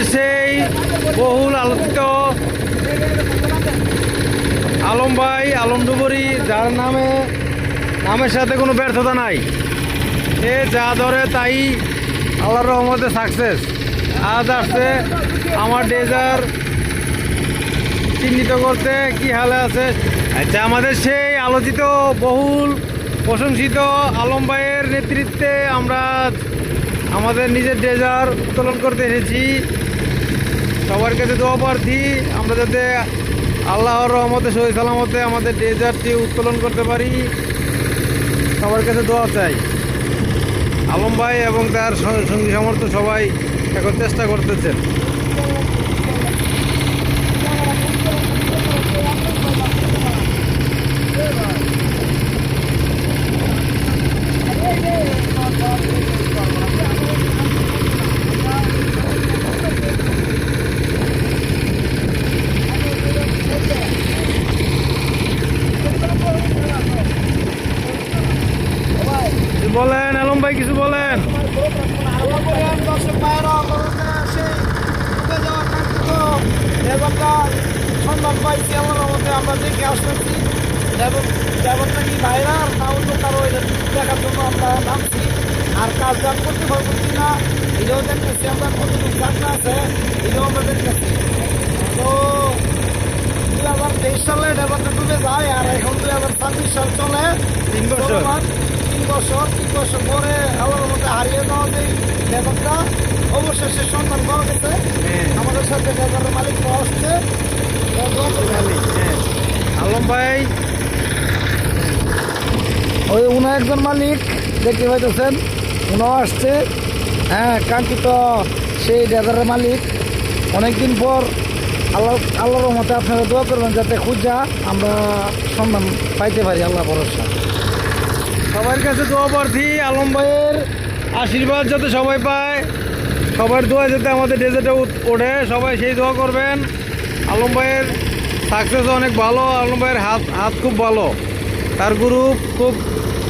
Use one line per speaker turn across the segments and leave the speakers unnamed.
আমাদের সেই বহুল আলোচিত আলম ভাই আলম ডুবুরি, যার নামের সাথে কোনো ব্যর্থতা নাই। সে যা ধরে তাই আল্লাহর রহমতে সাকসেস। আজ আসছে আমার ডেজার চিহ্নিত করতে কি হালে আছে। আচ্ছা, আমাদের সেই আলোচিত বহুল প্রশংসিত আলম ভাইয়ের নেতৃত্বে আমরা আমাদের নিজের ডেজার উত্তোলন করতে এসেছি। সবার কাছে দোয়া প্রার্থী আমরা যাতে আল্লাহর রহমতে সহি সালামতে আমাদের ডেজারটি উত্তোলন করতে পারি। সবার কাছে দোয়া চাই। আলম ভাই এবং তার সঙ্গী সমর্থ সবাই এখন চেষ্টা করতেছেন। বলেন আলম ভাই, কিছু বলেন।
সম্মান পাইছি আমার মধ্যে, আমরা দেখে আসতেছি ড্রাইভারটা কি ভাইরাল না অন্য কারো এটা দেখার জন্য আমরা নামছি। আর কাজ কাজ করতে পারছি না এটাও দেখতেছি, আমরা কতটুকু যাত্রা আছে এটাও আমরা দেখতেছি। তো 2023 সালে ড্রাইভারটা ডুবে যায়, আর এখন 2026 সাল চলে।
3 বছর
3 বছর পরে আল্লাহর মধ্যে হারিয়ে দেওয়া যায় ড্রাইভারটা। অবশেষে সম্মান করা গেছে। আমাদের সাথে ড্রাইভারের মালিক আসছে।
আলম ভাই
ওই উনি একজন মালিক দেখতে পাইতেছেন, উনাও আসছে। হ্যাঁ, কাঙ্ক্ষিত সেই ড্রাইভারের মালিক। অনেকদিন পর আল্লাহর মতে আপনারা দোয়া করবেন যাতে খুঁজা আমরা সম্মান পাইতে পারি, আল্লাহ ভরসা।
সবার কাছে দোয়া প্রার্থী আলম ভাইয়ের আশীর্বাদ যাতে সবাই পায়, সবার দোয়া যাতে আমাদের ডেজার্টে ওঠে, সবাই সেই দোয়া করবেন। আলম ভাইয়ের সাকসেস অনেক ভালো। আলম ভাইয়ের হাত খুব ভালো। তার গ্রুপ খুব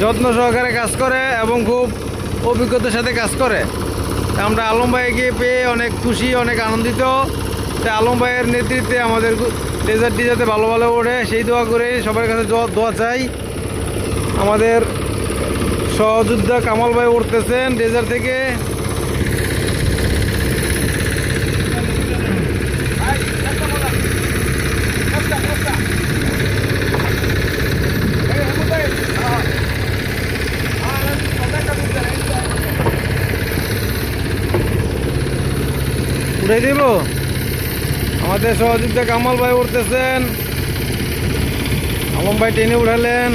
যত্ন সহকারে কাজ করে এবং খুব অভিজ্ঞতার সাথে কাজ করে। আমরা আলম ভাইকে পেয়ে অনেক খুশি, অনেক আনন্দিত। তাই আলম ভাইয়ের নেতৃত্বে আমাদের ডেজার্টটি যাতে ভালো ভালো ওঠে সেই দোয়া করে সবার কাছে দোয়া চাই। আমাদের সহযোদ্ধা কামাল ভাই উঠতেছেন ডেজার্ট থেকে। উঠাই দিব। আমাদের সহযোদ্ধা কামাল ভাই উঠতেছেন, আলম ভাই টেনে উঠালেন।